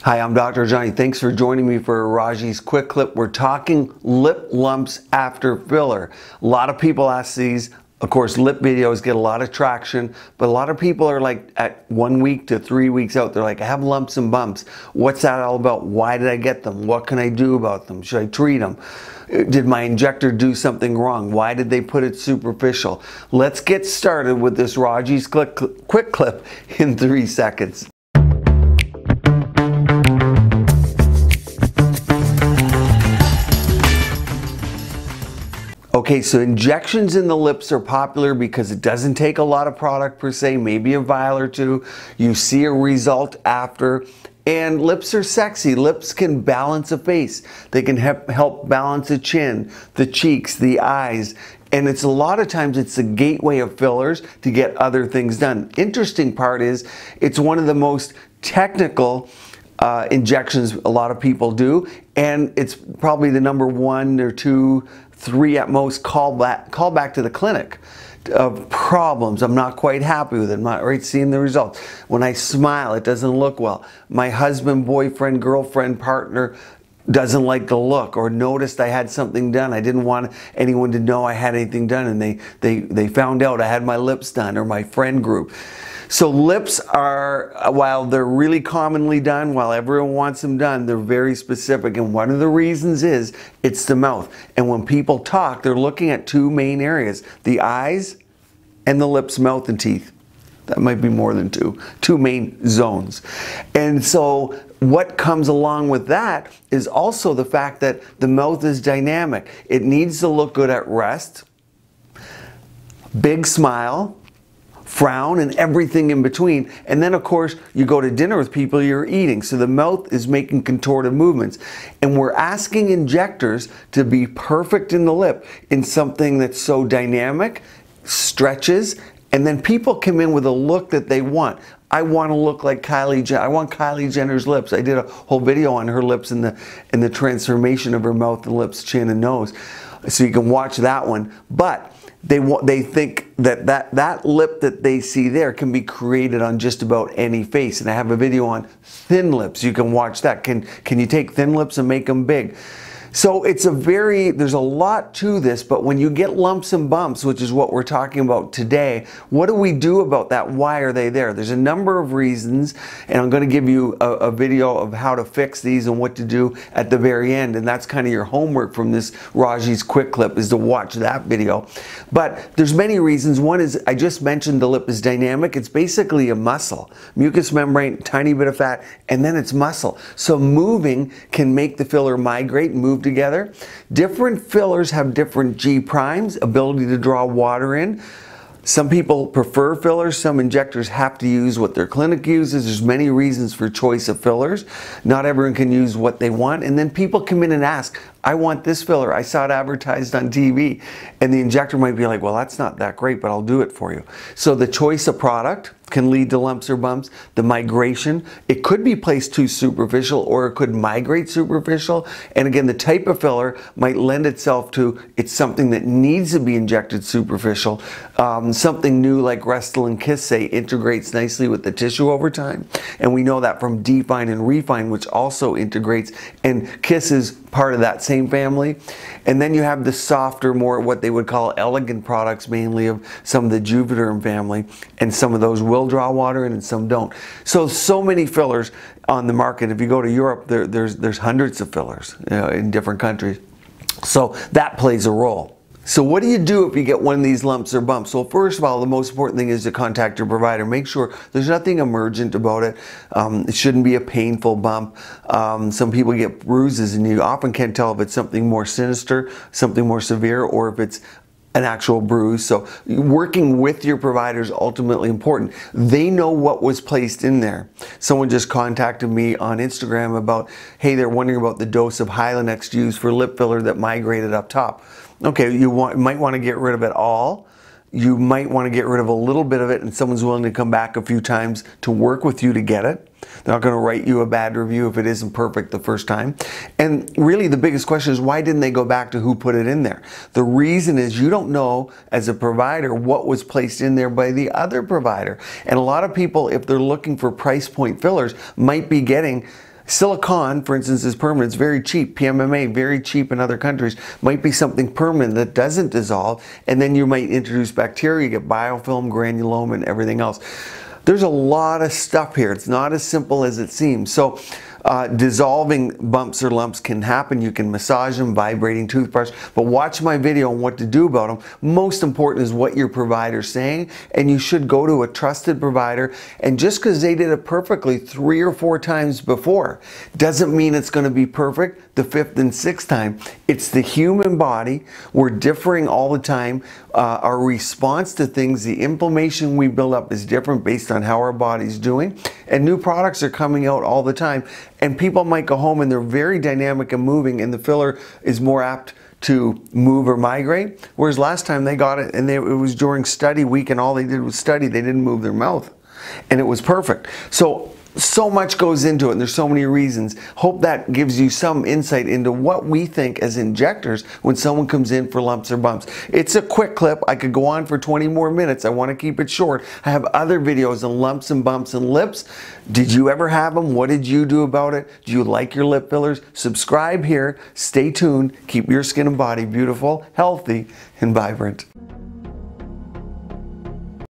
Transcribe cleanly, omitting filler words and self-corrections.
Hi, I'm Dr. Johnny. Thanks for joining me for Raji's Quick Clip. We're talking lip lumps after filler. A lot of people ask these. Of course, lip videos get a lot of traction, but a lot of people are like at 1 week to 3 weeks out. They're like, I have lumps and bumps. What's that all about? Why did I get them? What can I do about them? Should I treat them? Did my injector do something wrong? Why did they put it superficial? Let's get started with this Raji's Quick Clip in 3 seconds. Okay, so injections in the lips are popular because it doesn't take a lot of product per se, maybe a vial or two. You see a result after, and lips are sexy. Lips can balance a face. They can help balance a chin, the cheeks, the eyes, and it's a lot of times it's a gateway of fillers to get other things done. Interesting part is it's one of the most technical injections a lot of people do, and it's probably the number 1 or 2, 3 at most call back to the clinic of problems. I'm not quite happy with it. I'm not right seeing the results. When I smile, it doesn't look well. My husband, boyfriend, girlfriend, partner doesn't like the look, or noticed I had something done. I didn't want anyone to know I had anything done, and they found out I had my lips done, or my friend group. So lips are, while they're really commonly done, while everyone wants them done, they're very specific. And one of the reasons is it's the mouth. And when people talk, they're looking at 2 main areas, the eyes and the lips, mouth, and teeth. That might be more than 2 main zones. And so what comes along with that is also the fact that the mouth is dynamic. It needs to look good at rest, big smile, frown, and everything in between. And then of course you go to dinner with people, you're eating, so the mouth is making contorted movements, and we're asking injectors to be perfect in the lip in something that's so dynamic, stretches, and then people come in with a look that they want. I want to look like Kylie Jenner. I want Kylie Jenner's lips. I did a whole video on her lips and the transformation of her mouth and lips, chin, and nose, so you can watch that one. But they think that lip that they see there can be created on just about any face. And I have a video on thin lips. You can watch that. Can you take thin lips and make them big? So it's there's a lot to this, but when you get lumps and bumps, which is what we're talking about today, what do we do about that? Why are they there? There's a number of reasons, and I'm going to give you a video of how to fix these and what to do at the very end, and that's kind of your homework from this Raji's Quick Clip, is to watch that video. But there's many reasons. One is, I just mentioned the lip is dynamic. It's basically a muscle. Mucous membrane, tiny bit of fat, and then it's muscle. So moving can make the filler migrate, move together. Different fillers have different G primes, ability to draw water in. Some people prefer fillers. Some injectors have to use what their clinic uses. There's many reasons for choice of fillers. Not everyone can use what they want. And then people come in and ask, I want this filler. I saw it advertised on TV. And the injector might be like, well, that's not that great, but I'll do it for you. So the choice of product can lead to lumps or bumps. The migration, it could be placed too superficial, or it could migrate superficial. And again, the type of filler might lend itself to, it's something that needs to be injected superficial. Something new like Restylane Kiss, say, integrates nicely with the tissue over time. And we know that from Define and Refine, which also integrates, and Kiss is part of that same family. And then you have the softer, more what they would call elegant products, mainly of some of the Juvederm family, and some of those will draw water in and some don't. So many fillers on the market. If you go to Europe, there's hundreds of fillers in different countries. So that plays a role. So what do you do if you get one of these lumps or bumps? Well, first of all, the most important thing is to contact your provider. Make sure there's nothing emergent about it. It shouldn't be a painful bump. Some people get bruises, and you often can't tell if it's something more sinister, something more severe, or if it's an actual bruise. So working with your provider is ultimately important. They know what was placed in there. Someone just contacted me on Instagram about, hey, they're wondering about the dose of Hylenex used for lip filler that migrated up top. Okay, you might want to get rid of it all. You might want to get rid of a little bit of it, and someone's willing to come back a few times to work with you to get it. They're not going to write you a bad review if it isn't perfect the first time. And really the biggest question is, why didn't they go back to who put it in there? The reason is you don't know as a provider what was placed in there by the other provider. And a lot of people, if they're looking for price point fillers, might be getting Silicone, for instance, is permanent. It's very cheap. PMMA, very cheap in other countries. Might be something permanent that doesn't dissolve, and then you might introduce bacteria, you get biofilm, granuloma, and everything else. There's a lot of stuff here. It's not as simple as it seems. So dissolving bumps or lumps can happen. You can massage them, vibrating toothbrush, but watch my video on what to do about them. Most important is what your provider's saying, and you should go to a trusted provider. And just because they did it perfectly 3 or 4 times before doesn't mean it's going to be perfect the 5th and 6th time. It's the human body. We're differing all the time. Our response to things, the inflammation we build up is different based on how our body's doing, and new products are coming out all the time. And people might go home and they're very dynamic and moving, and the filler is more apt to move or migrate. Whereas last time they got it and it was during study week and all they did was study, they didn't move their mouth. And it was perfect. So much goes into it, and there's so many reasons. Hope that gives you some insight into what we think as injectors when someone comes in for lumps or bumps. It's a quick clip. I could go on for 20 more minutes. I want to keep it short. I have other videos on lumps and bumps and lips. Did you ever have them? What did you do about it? Do you like your lip fillers? Subscribe here. Stay tuned. Keep your skin and body beautiful, healthy, and vibrant.